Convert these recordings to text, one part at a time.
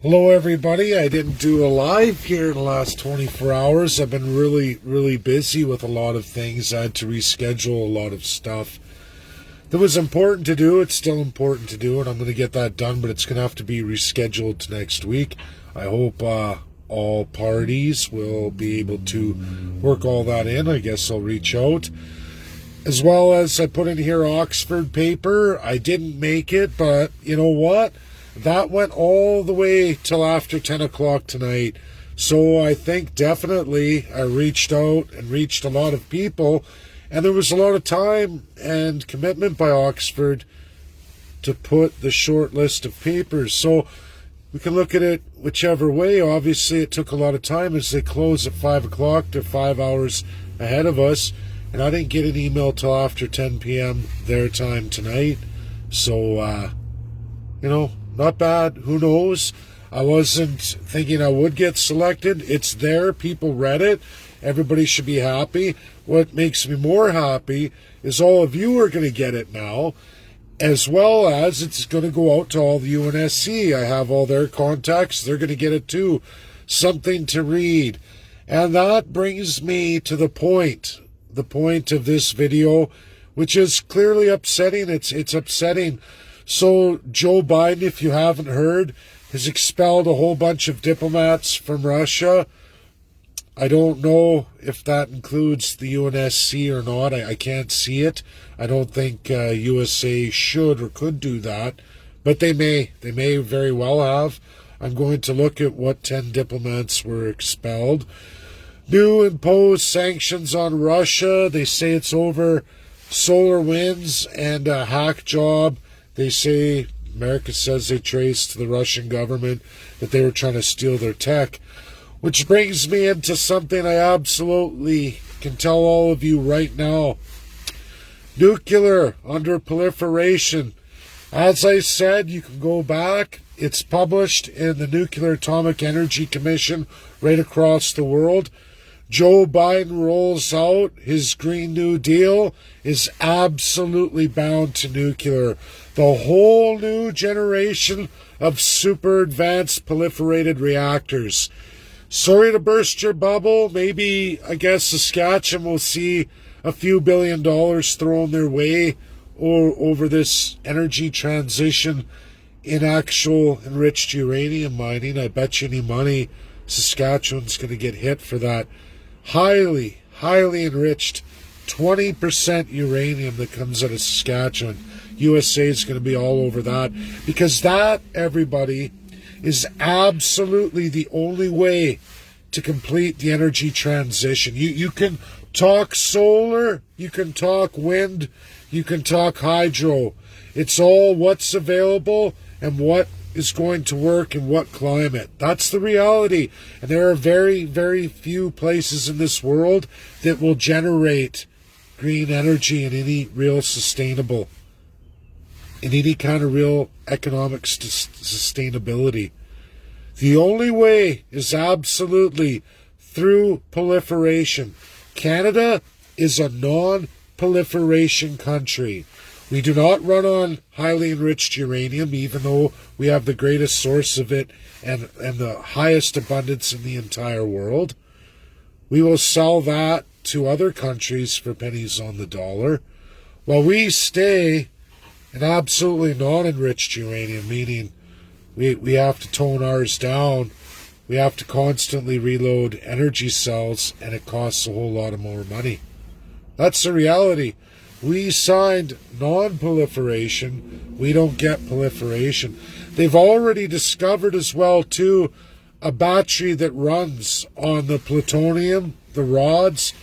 Hello everybody, I didn't do a live here in the last 24 hours. I've been really busy with a lot of things. I had to reschedule a lot of stuff that was important to do. It's still important to do, and I'm going to get that done, but it's going to have to be rescheduled to next week. I hope all parties will be able to work all that in. I guess I'll reach out. As well as I put in here Oxford paper. I didn't make it, but you know what? That went all the way till after 10 o'clock tonight. So I think definitely I reached out and reached a lot of people. And there was a lot of time and commitment by Oxford to put the short list of papers. So we can look at it whichever way. Obviously, it took a lot of time as they close at 5 o'clock. They're 5 hours ahead of us. And I didn't get an email till after 10 p.m. their time tonight. So, not bad. Who knows? I wasn't thinking I would get selected. It's there. People read it. Everybody should be happy. What makes me more happy is all of you are going to get it now, as well as it's going to go out to all the UNSC. I have all their contacts. They're going to get it too. Something to read. And that brings me to the point of this video, which is clearly upsetting. It's upsetting. So Joe Biden, if you haven't heard, has expelled a whole bunch of diplomats from Russia. I don't know if that includes the UNSC or not. I can't see it. I don't think USA should or could do that, but they may. They may very well have. I'm going to look at what 10 diplomats were expelled. New imposed sanctions on Russia. They say it's over solar winds and a hack job. They say, America says they traced to the Russian government that they were trying to steal their tech. Which brings me into something I absolutely can tell all of you right now. Nuclear under proliferation. As I said, you can go back. It's published in the Nuclear Atomic Energy Commission right across the world. Joe Biden rolls out his Green New Deal is absolutely bound to nuclear. The whole new generation of super advanced proliferated reactors. Sorry to burst your bubble. Maybe, I guess, Saskatchewan will see a few $1 billion thrown their way over this energy transition in actual enriched uranium mining. I bet you any money Saskatchewan's going to get hit for that highly enriched 20% uranium that comes out of Saskatchewan. USA is going to be all over that, because that, everybody, is absolutely the only way to complete the energy transition. You can talk solar, you can talk wind, you can talk hydro. It's all what's available and what is going to work in what climate. That's the reality. And there are very few places in this world that will generate green energy in any real sustainable, in any kind of real economic sustainability. The only way is absolutely through proliferation. Canada is a non-proliferation country. We do not run on highly enriched uranium, even though we have the greatest source of it and the highest abundance in the entire world. We will sell that to other countries for pennies on the dollar, while we stay in absolutely non-enriched uranium, meaning we have to tone ours down. We have to constantly reload energy cells, and it costs a whole lot of more money. That's the reality. We signed non-proliferation. We don't get proliferation. They've already discovered as well, too, a battery that runs on the plutonium, the rods,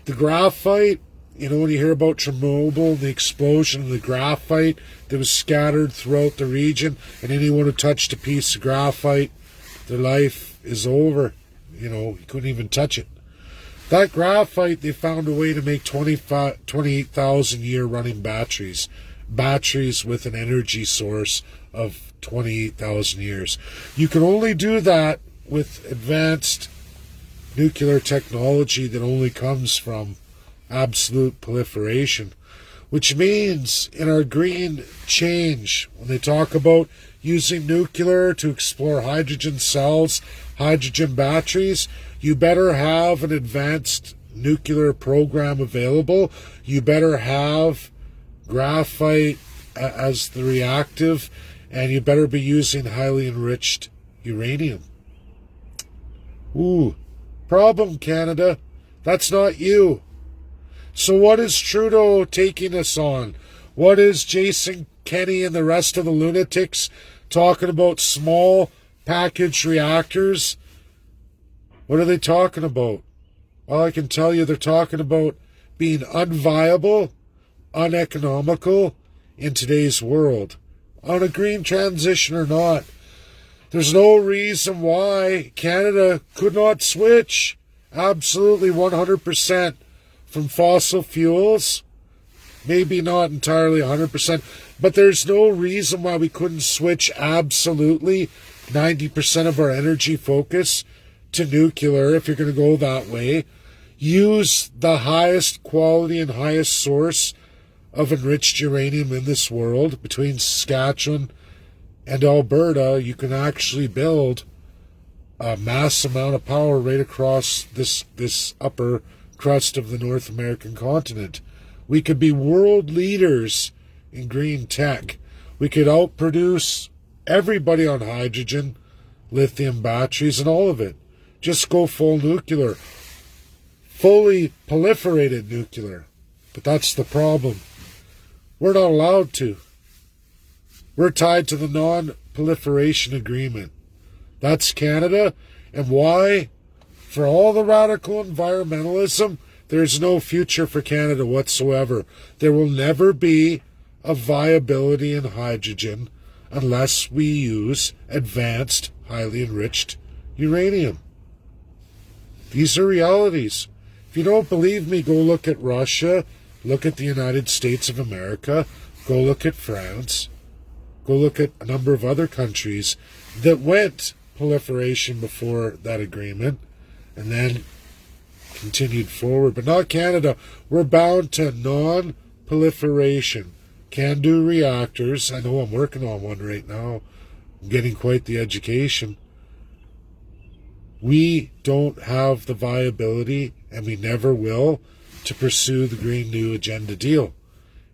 the graphite. You know, when you hear about Chernobyl, the explosion of the graphite that was scattered throughout the region, and anyone who touched a piece of graphite, their life is over. You know, you couldn't even touch it. That graphite, they found a way to make 28,000 year running batteries. Batteries with an energy source of 28,000 years. You can only do that with advanced nuclear technology that only comes from absolute proliferation. Which means in our green change, when they talk about using nuclear to explore hydrogen cells, hydrogen batteries, you better have an advanced nuclear program available. You better have graphite as the reactive, and you better be using highly enriched uranium. Ooh, problem, Canada. That's not you. So what is Trudeau taking us on? What is Jason Kenney and the rest of the lunatics talking about small package reactors? What are they talking about? Well, I can tell you they're talking about being unviable, uneconomical in today's world. On a green transition or not, there's no reason why Canada could not switch absolutely 100% from fossil fuels. Maybe not entirely 100%, but there's no reason why we couldn't switch absolutely 90% of our energy focus to nuclear if you're going to go that way. Use the highest quality and highest source of enriched uranium in this world. Between Saskatchewan and Alberta, you can actually build a mass amount of power right across this upper crust of the North American continent. We could be world leaders in green tech. We could outproduce everybody on hydrogen, lithium batteries, and all of it. Just go full nuclear. Fully proliferated nuclear. But that's the problem. We're not allowed to. We're tied to the non-proliferation agreement. That's Canada. And why? For all the radical environmentalism, there's no future for Canada whatsoever. There will never be a viability in hydrogen unless we use advanced, highly enriched uranium. These are realities. If you don't believe me, go look at Russia, look at the United States of America, go look at France, go look at a number of other countries that went proliferation before that agreement and then continued forward. But not Canada. We're bound to non-proliferation. Can-do reactors. I know I'm working on one right now. I'm getting quite the education. We don't have the viability, and we never will, to pursue the Green New Agenda deal.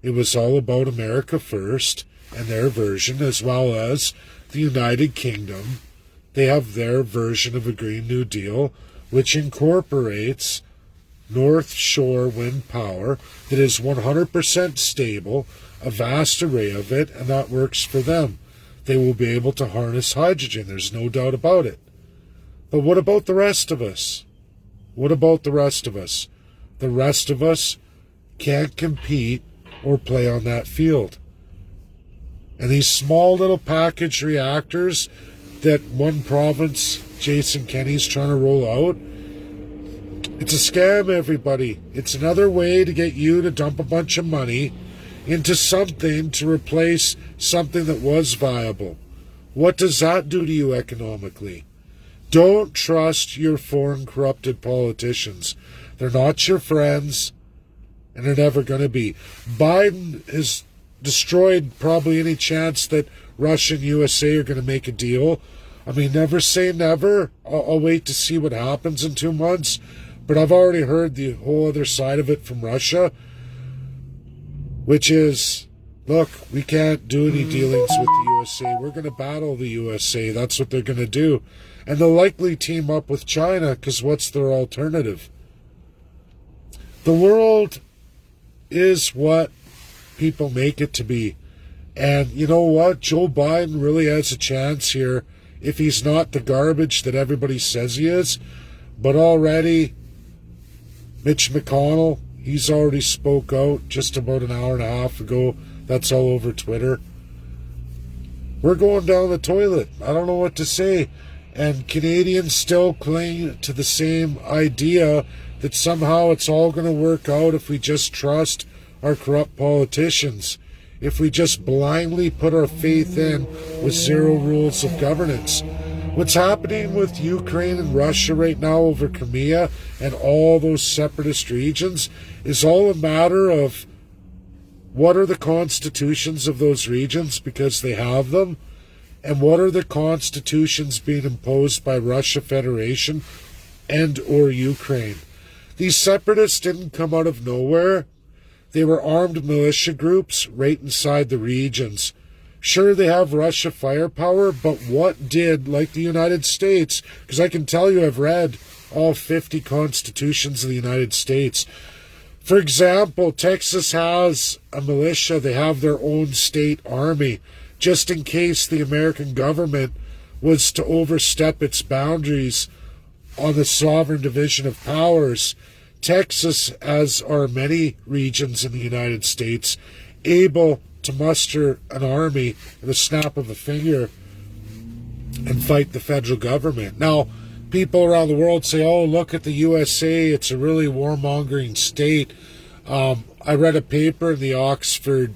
It was all about America first and their version, as well as the United Kingdom. They have their version of a Green New Deal, which incorporates North Shore wind power that is 100% stable, a vast array of it, and that works for them. They will be able to harness hydrogen, there's no doubt about it. But what about the rest of us? What about the rest of us? The rest of us can't compete or play on that field. And these small little package reactors that one province, Jason Kenney's trying to roll out, it's a scam, everybody. It's another way to get you to dump a bunch of money into something to replace something that was viable. What does that do to you economically? Don't trust your foreign corrupted politicians. They're not your friends, and they're never going to be. Biden has destroyed probably any chance that Russia and USA are going to make a deal. I mean, never say never. I'll wait to see what happens in 2 months. But I've already heard the whole other side of it from Russia, which is, look, we can't do any dealings with the USA. We're going to battle the USA. That's what they're going to do. And they'll likely team up with China, because what's their alternative? The world is what people make it to be. And you know what? Joe Biden really has a chance here if he's not the garbage that everybody says he is. But already, Mitch McConnell, he's already spoke out just about an hour and a half ago. That's all over Twitter. We're going down the toilet. I don't know what to say. And Canadians still cling to the same idea that somehow it's all going to work out if we just trust our corrupt politicians, if we just blindly put our faith in with zero rules of governance. What's happening with Ukraine and Russia right now over Crimea and all those separatist regions is all a matter of what are the constitutions of those regions, because they have them, And what are the constitutions being imposed by Russia Federation and or Ukraine? These separatists didn't come out of nowhere. They were armed militia groups right inside the regions. Sure, they have Russia firepower, but what did, like the United States, because I can tell you I've read all 50 constitutions of the United States. For example, Texas has a militia. They have their own state army, just in case the American government was to overstep its boundaries on the sovereign division of powers. Texas, as are many regions in the United States, able to muster an army at the snap of a finger and fight the federal government. Now, people around the world say, oh, look at the USA, it's a really warmongering state. I read a paper in the Oxford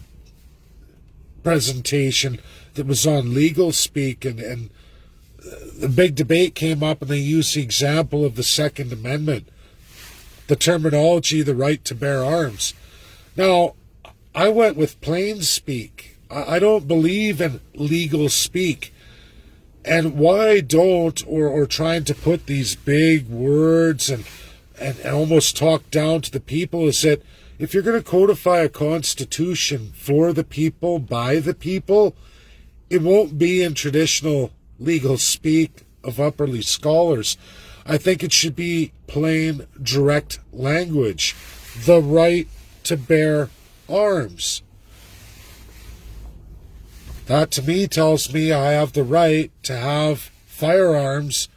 presentation that was on legal speak, and the big debate came up, and they used the example of the Second Amendment, the terminology, the right to bear arms. Now, I went with plain speak. I don't believe in legal speak. And why don't, or trying to put these big words and almost talk down to the people, is that if you're going to codify a constitution for the people, by the people, it won't be in traditional legal speak of upperly scholars. I think it should be plain, direct language. The right to bear arms. That to me tells me I have the right to have firearms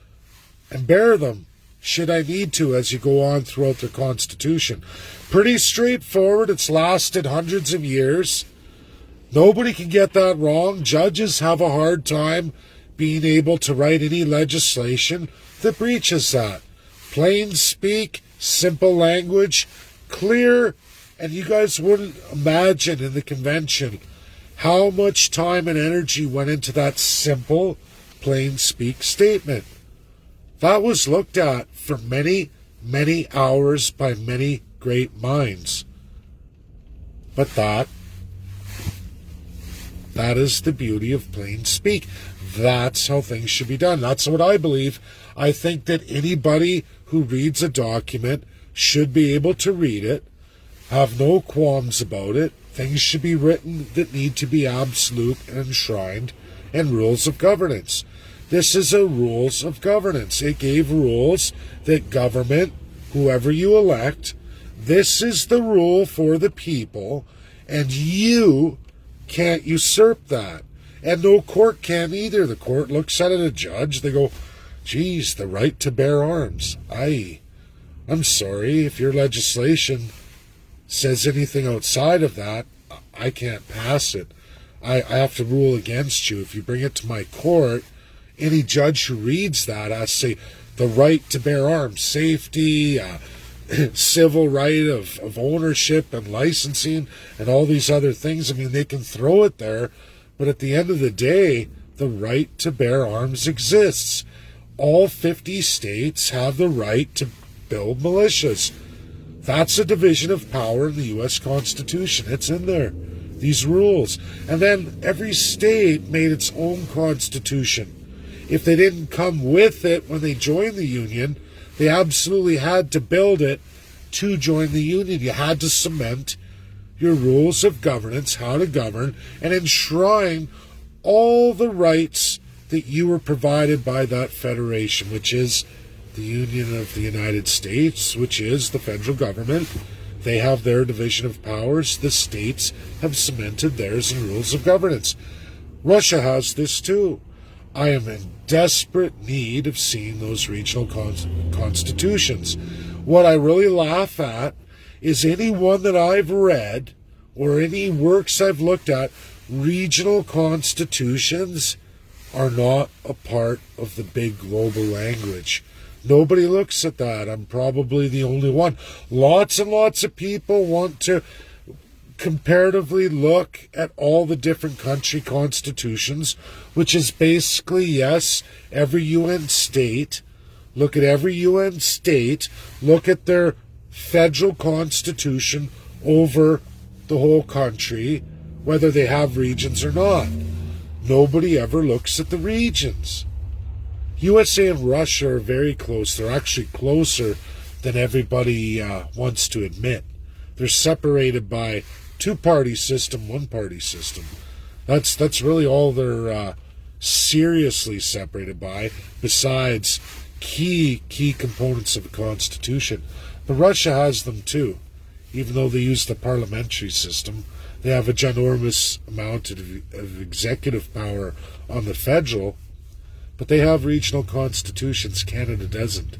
and bear them should I need to as you go on throughout the Constitution. Pretty straightforward. It's lasted hundreds of years. Nobody can get that wrong. Judges have a hard time being able to write any legislation that breaches that. Plain speak, simple language, clear, and you guys wouldn't imagine in the convention how much time and energy went into that simple, plain speak statement. That was looked at for many, many hours by many great minds. But that is the beauty of plain speak. That's how things should be done. That's what I believe. I think that anybody who reads a document should be able to read it, have no qualms about it. Things should be written that need to be absolute and enshrined, and rules of governance. This is a rules of governance. It gave rules that government, whoever you elect, this is the rule for the people, and you can't usurp that. And no court can either. The court looks at it, a judge, they go, geez, the right to bear arms. I'm sorry, if your legislation says anything outside of that, I can't pass it. I have to rule against you. If you bring it to my court, any judge who reads that has to say the right to bear arms, safety, civil right of ownership and licensing and all these other things. I mean, they can throw it there, but at the end of the day, the right to bear arms exists. All 50 states have the right to build militias. That's a division of power in the U.S. Constitution. It's in there, these rules. And then every state made its own constitution. If they didn't come with it when they joined the Union, they absolutely had to build it to join the Union. You had to cement your rules of governance, how to govern, and enshrine all the rights that you were provided by that federation, which is the Union of the United States, which is the federal government. They have their division of powers. The states have cemented theirs in rules of governance. Russia has this too. I am in desperate need of seeing those regional constitutions. What I really laugh at is any one that I've read or any works I've looked at, regional constitutions are not a part of the big global language. Nobody looks at that. I'm probably the only one. Lots and lots of people want to comparatively look at all the different country constitutions, which is basically, yes, every UN state. Look at every UN state. Look at their federal constitution over the whole country, whether they have regions or not. nobody ever looks at the regions. USA and Russia are very close. They're actually closer than everybody wants to admit. They're separated by two-party system, one-party system. That's really all they're seriously separated by, besides key components of the Constitution. But Russia has them too. Even though they use the parliamentary system, they have a ginormous amount of executive power on the federal, but they have regional constitutions. Canada doesn't.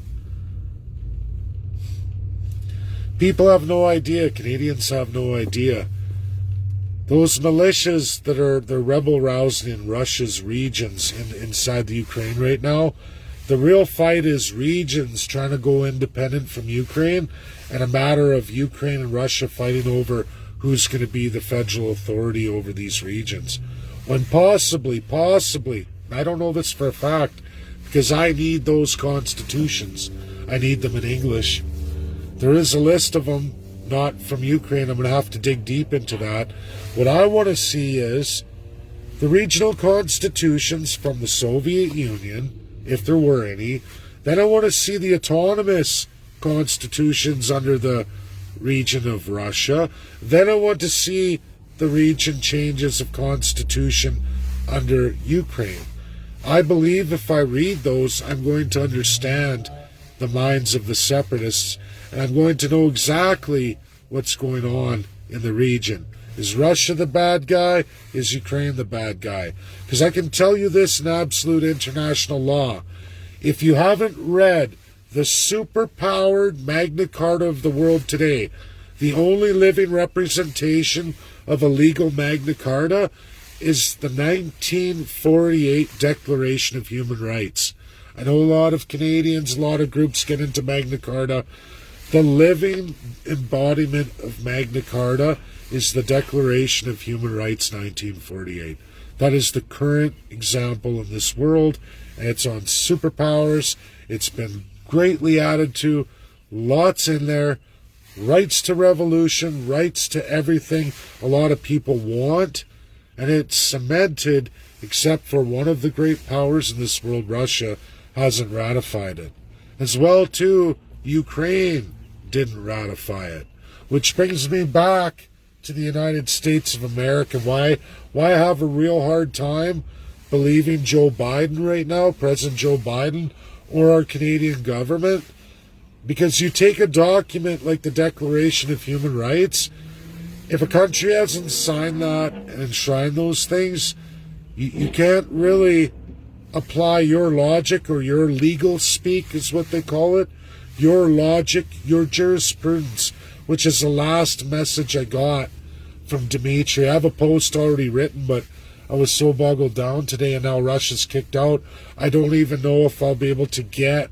People have no idea. Canadians have no idea. Those militias that they're rebel rousing in Russia's regions inside the Ukraine right now, the real fight is regions trying to go independent from Ukraine, and a matter of Ukraine and Russia fighting over who's going to be the federal authority over these regions. When possibly, I don't know this for a fact, because I need those constitutions. I need them in English. There is a list of them, not from Ukraine. I'm going to have to dig deep into that. What I want to see is the regional constitutions from the Soviet Union, if there were any. Then I want to see the autonomous constitutions under the region of Russia. Then I want to see the region changes of constitution under Ukraine. I believe if I read those, I'm going to understand the minds of the separatists, and I'm going to know exactly what's going on in the region. Is Russia the bad guy? Is Ukraine the bad guy? Because I can tell you this in absolute international law. If you haven't read the superpowered Magna Carta of the world today, the only living representation of a legal Magna Carta is the 1948 Declaration of Human Rights. I know a lot of Canadians, a lot of groups get into Magna Carta. The living embodiment of Magna Carta is the Declaration of Human Rights 1948. That is the current example in this world, and it's on superpowers. It's been greatly added to, lots in there. Rights to revolution, rights to everything a lot of people want, and it's cemented, except for one of the great powers in this world, Russia, hasn't ratified it. As well, too, Ukraine didn't ratify it. Which brings me back to the United States of America. Why I have a real hard time believing Joe Biden right now, President Joe Biden, or our Canadian government. Because you take a document like the Declaration of Human Rights, if a country hasn't signed that and enshrined those things, you can't really apply your logic, or your legal speak is what they call it, your logic, your jurisprudence, which is the last message I got from Dimitri. I have a post already written, but I was so boggled down today, and now Russia's kicked out. I don't even know if I'll be able to get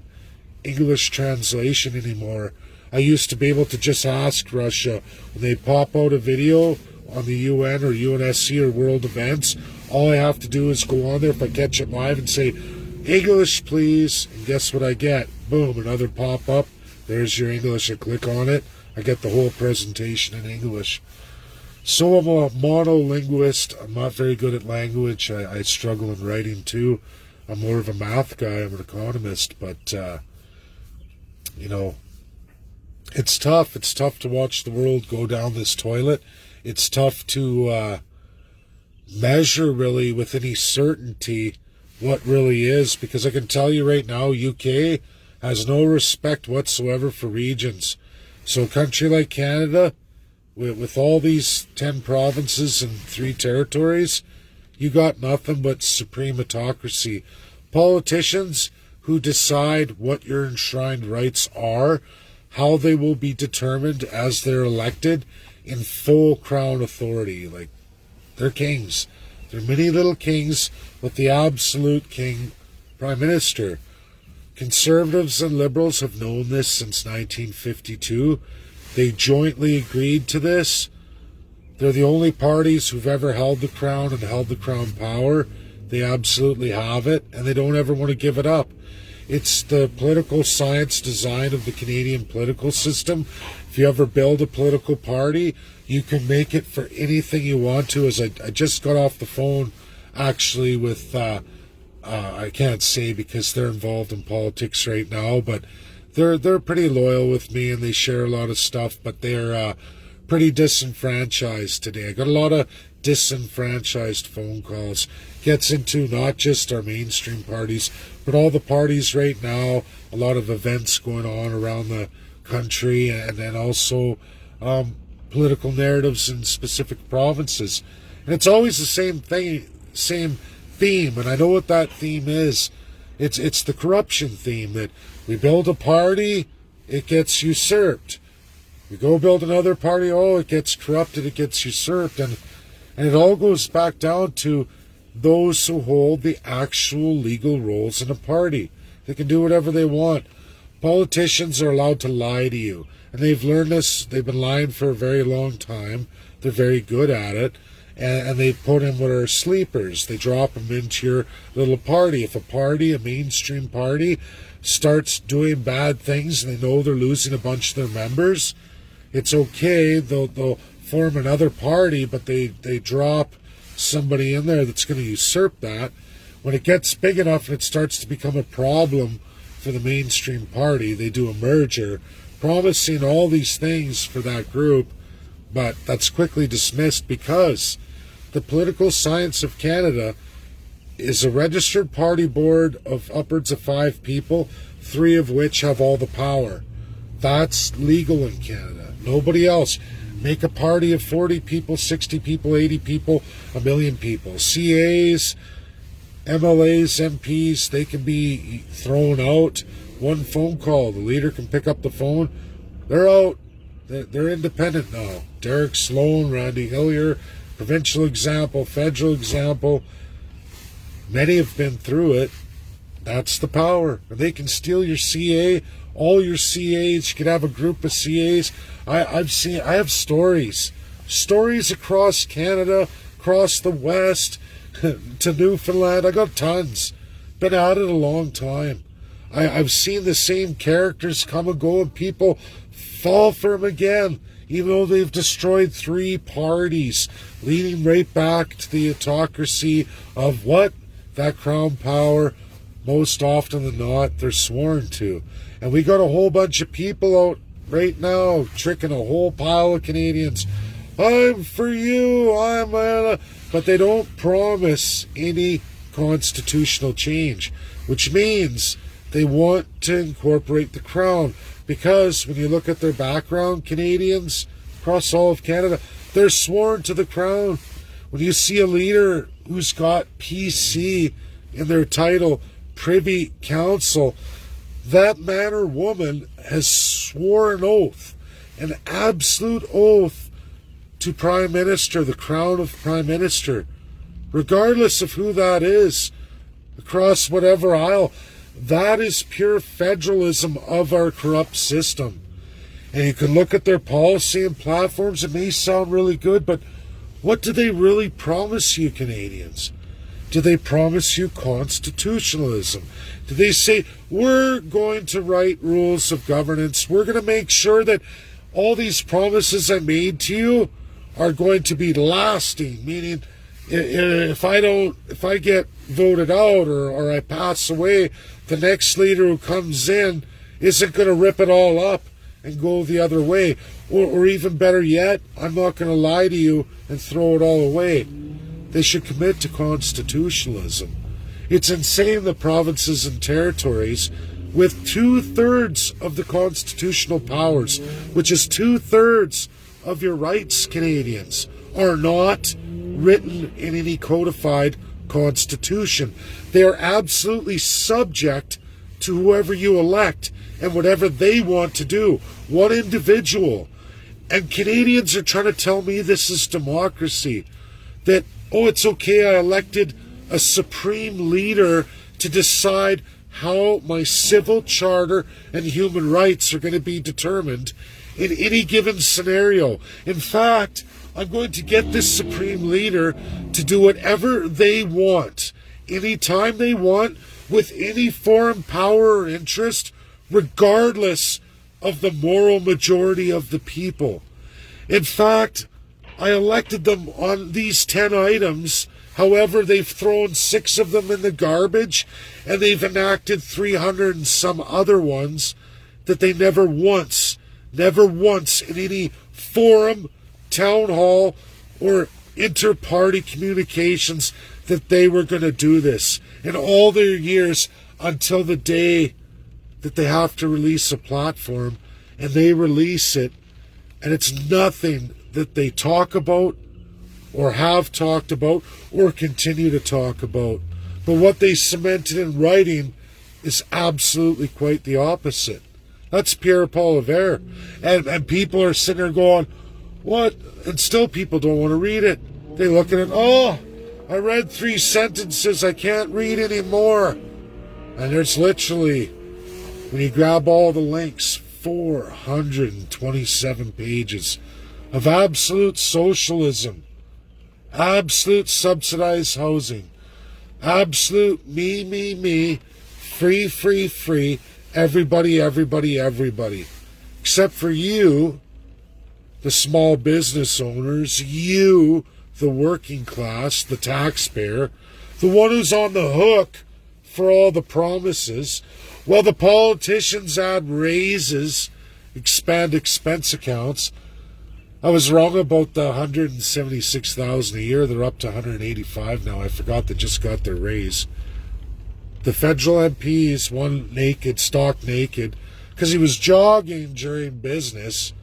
English translation anymore. I used to be able to just ask Russia when they pop out a video on the UN or UNSC or world events. All I have to do is go on there if I catch it live and say, English please, and guess what I get? Boom, another pop-up. There's your English. I click on it. I get the whole presentation in English. So I'm a monolinguist. I'm not very good at language. I struggle in writing too. I'm more of a math guy. I'm an economist, but it's tough. It's tough to watch the world go down this toilet. It's tough to measure really with any certainty what really is, because I can tell you right now, UK has no respect whatsoever for regions. So a country like Canada, with all these 10 provinces and 3 territories, you got nothing but supreme autocracy. Politicians who decide what your enshrined rights are, how they will be determined as they're elected in full crown authority. Like, they're kings. They're many little kings with the absolute king prime minister. Conservatives and liberals have known this since 1952. They jointly agreed to this. They're the only parties who've ever held the crown and held the crown power. They absolutely have it, and they don't ever want to give it up. It's the political science design of the Canadian political system. If you ever build a political party, you can make it for anything you want to. As I just got off the phone actually with, I can't say because they're involved in politics right now, but they're pretty loyal with me and they share a lot of stuff, but they're pretty disenfranchised today. I got a lot of disenfranchised phone calls. Gets into not just our mainstream parties, but all the parties right now. A lot of events going on around the country, and then also political narratives in specific provinces. And it's always the same thing, same theme. And I know what that theme is. It's the corruption theme, that we build a party, it gets usurped. We go build another party, oh, it gets corrupted, it gets usurped. And it all goes back down to those who hold the actual legal roles in a party. They can do whatever they want. Politicians are allowed to lie to you. And they've learned this. They've been lying for a very long time. They're very good at it. And they put in what are sleepers. They drop them into your little party. If a party, a mainstream party, starts doing bad things and they know they're losing a bunch of their members, it's okay. They'll form another party, but they drop somebody in there that's going to usurp that. When it gets big enough and it starts to become a problem for the mainstream party, they do a merger, promising all these things for that group, but that's quickly dismissed because the political science of Canada is a registered party board of upwards of 5 people, 3 of which have all the power. That's legal in Canada. Nobody else. Make a party of 40 people, 60 people, 80 people, 1 million people. CAs, MLAs, MPs, they can be thrown out. One phone call, the leader can pick up the phone. They're out. They're independent now. Derek Sloan, Randy Hillier, provincial example, federal example. Many have been through it. That's the power. They can steal your CA, all your CAs. You could have a group of CAs. I have stories across Canada, across the West, to Newfoundland. I got tons. Been at it a long time. I've seen the same characters come and go, and people fall for them again, even though they've destroyed 3 parties, leading right back to the autocracy of what? That crown power, most often than not, they're sworn to. And we got a whole bunch of people out right now tricking a whole pile of Canadians. I'm for you, but they don't promise any constitutional change, which means they want to incorporate the crown. Because when you look at their background, Canadians across all of Canada, they're sworn to the crown. When you see a leader who's got PC in their title, Privy Council, that man or woman has sworn an oath, an absolute oath to Prime Minister, the crown of Prime Minister, regardless of who that is, across whatever aisle. That is pure federalism of our corrupt system. And you can look at their policy and platforms. It may sound really good, but what do they really promise you, Canadians? Do they promise you constitutionalism? Do they say, we're going to write rules of governance, we're going to make sure that all these promises I made to you are going to be lasting, meaning if I get voted out or I pass away, the next leader who comes in isn't going to rip it all up and go the other way. Or even better yet, I'm not going to lie to you and throw it all away. They should commit to constitutionalism. It's insane the provinces and territories with 2/3 of the constitutional powers, which is 2/3 of your rights, Canadians, are not written in any codified constitution. They are absolutely subject to whoever you elect and whatever they want to do. One individual. And Canadians are trying to tell me this is democracy. That, oh, it's okay, I elected a supreme leader to decide how my civil charter and human rights are going to be determined in any given scenario. In fact, I'm going to get this supreme leader to do whatever they want, anytime they want, with any foreign power or interest, regardless of the moral majority of the people. In fact, I elected them on these 10 items However, they've thrown 6 of them in the garbage, and they've enacted 300 and some other ones that they never once in any forum, town hall, or inter-party communications that they were going to do this in all their years until the day that they have to release a platform, and they release it, and it's nothing that they talk about or have talked about or continue to talk about. But what they cemented in writing is absolutely quite the opposite. That's Pierre-Paul Levert. And people are sitting there going, what? And still people don't want to read it. They look at it, oh, I read 3 sentences, I can't read anymore. And there's literally, when you grab all the links, 427 pages of absolute socialism, absolute subsidized housing, absolute me, free, everybody. Except for you, the small business owners, you, the working class, the taxpayer, the one who's on the hook for all the promises. Well, the politicians add raises, expand expense accounts. I was wrong about the $176,000 a year. They're up to $185 now. I forgot they just got their raise. The federal MPs, one naked, stark naked, because he was jogging during business.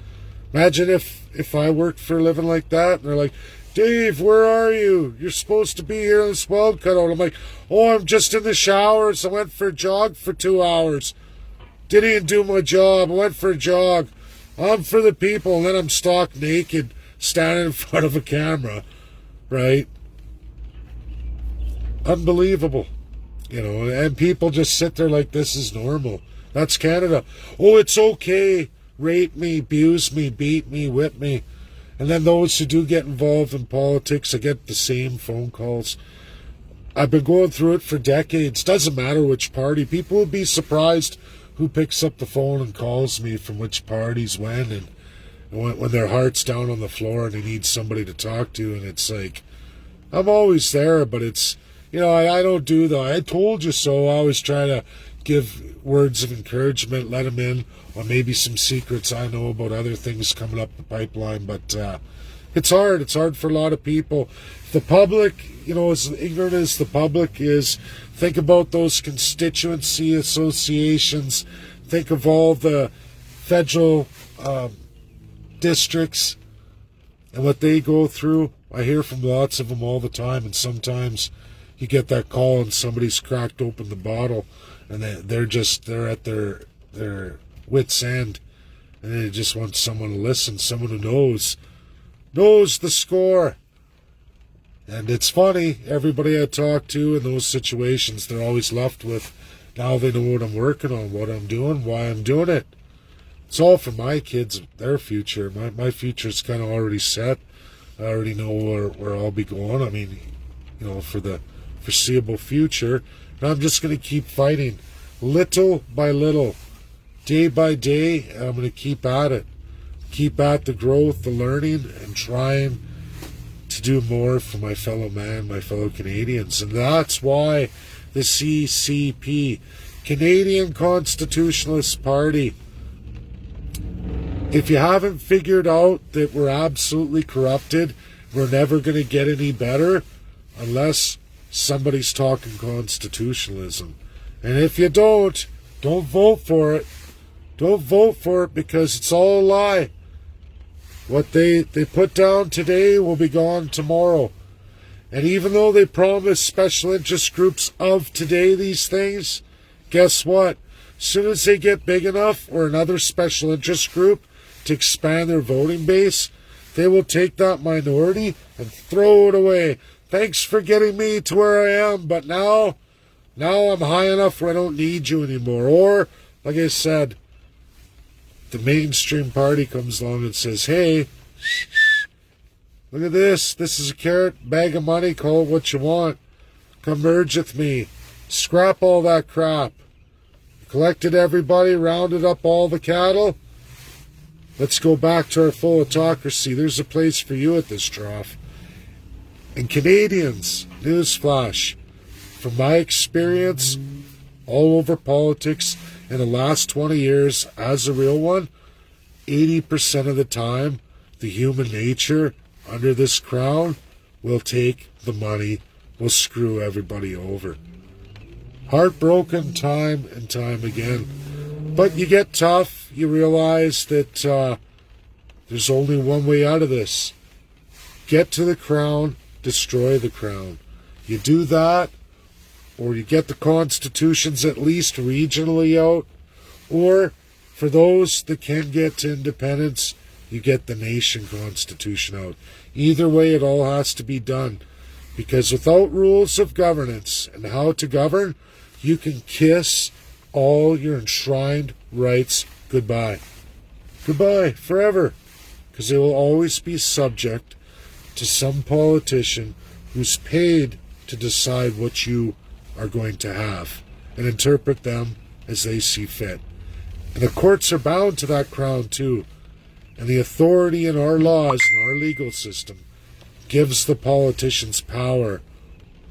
Imagine if I worked for a living like that, and they're like, Dave, where are you? You're supposed to be here in this weld cutout. I'm like, oh, I'm just in the showers. I went for a jog for 2 hours. Didn't even do my job. I went for a jog. I'm for the people, and then I'm stark naked, standing in front of a camera, right? Unbelievable. You know, and people just sit there like this is normal. That's Canada. Oh, it's okay. Rape me, abuse me, beat me, whip me. And then those who do get involved in politics, I get the same phone calls. I've been going through it for decades. Doesn't matter which party. People will be surprised who picks up the phone and calls me from which parties when, and when their heart's down on the floor and they need somebody to talk to. And it's like, I'm always there, but it's, you know, I don't do the I told you so. I always try to give words of encouragement, let them in, or maybe some secrets I know about other things coming up the pipeline. But it's hard. It's hard for a lot of people. The public, you know, as ignorant as the public is, think about those constituency associations. Think of all the federal districts and what they go through. I hear from lots of them all the time, and sometimes you get that call and somebody's cracked open the bottle, and they're at their wit's end, and they just want someone to listen, someone who knows the score. And it's funny, everybody I talk to in those situations, they're always left with, now they know what I'm working on, what I'm doing, why I'm doing it. It's all for my kids, their future. My future's kind of already set. I already know where I'll be going. I mean, you know, for the foreseeable future. And I'm just going to keep fighting, little by little, day by day. And I'm going to keep at it. Keep at the growth, the learning, and trying to do more for my fellow man, my fellow Canadians. And that's why the CCP, Canadian Constitutionalist Party, if you haven't figured out that we're absolutely corrupted, we're never going to get any better unless somebody's talking constitutionalism. And if you don't vote for it. Don't vote for it, because it's all a lie. What they put down today will be gone tomorrow. And even though they promise special interest groups of today these things, guess what? As soon as they get big enough, or another special interest group, to expand their voting base, they will take that minority and throw it away. Thanks for getting me to where I am, but now I'm high enough where I don't need you anymore. Or, like I said, the mainstream party comes along and says, hey, look at this. This is a carrot, bag of money, call it what you want. Come merge with me. Scrap all that crap. Collected everybody, rounded up all the cattle. Let's go back to our full autocracy. There's a place for you at this trough. And Canadians, newsflash, from my experience all over politics in the last 20 years as a real one, 80% of the time, the human nature under this crown will take the money, will screw everybody over. Heartbroken time and time again. But you get tough. You realize that there's only one way out of this. Get to the crown, destroy the crown. You do that, or you get the constitutions at least regionally out, or for those that can get to independence, you get the nation constitution out. Either way, it all has to be done. Because without rules of governance and how to govern, you can kiss all your enshrined rights goodbye. Goodbye, forever. Because they will always be subject to some politician who's paid to decide what you are going to have and interpret them as they see fit. And the courts are bound to that crown too. And the authority in our laws and our legal system gives the politicians power,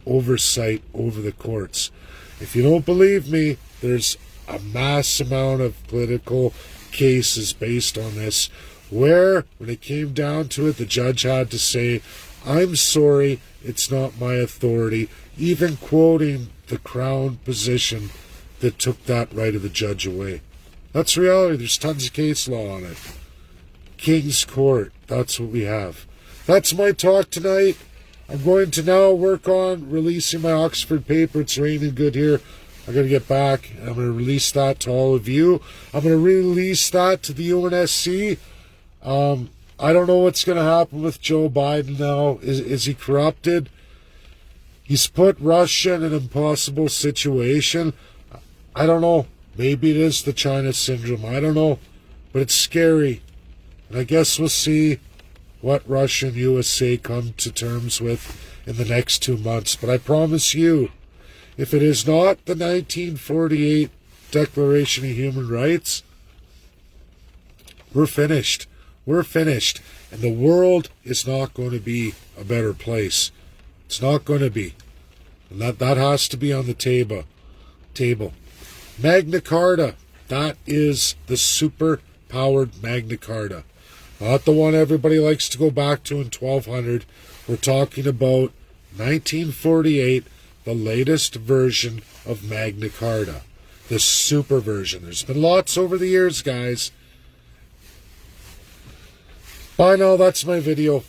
oversight over the courts. If you don't believe me, there's a mass amount of political cases based on this, where, when it came down to it, the judge had to say, "I'm sorry, it's not my authority," even quoting the crown position that took that right of the judge away. That's reality. There's tons of case law on it. King's Court, that's what we have. That's my talk tonight. I'm going to now work on releasing my Oxford paper. It's raining good here. I'm going to get back, and I'm going to release that to all of you. I'm going to release that to the UNSC. I don't know what's going to happen with Joe Biden now. Is he corrupted? He's put Russia in an impossible situation. I don't know. Maybe it is the China syndrome. I don't know. But it's scary. And I guess we'll see what Russia and USA come to terms with in the next 2 months. But I promise you, if it is not the 1948 Declaration of Human Rights, we're finished. We're finished. And the world is not going to be a better place. It's not going to be. And that has to be on the table. Magna Carta. That is the super-powered Magna Carta. Not the one everybody likes to go back to in 1200. We're talking about 1948, the latest version of Magna Carta. The super version. There's been lots over the years, guys. Bye now, that's my video.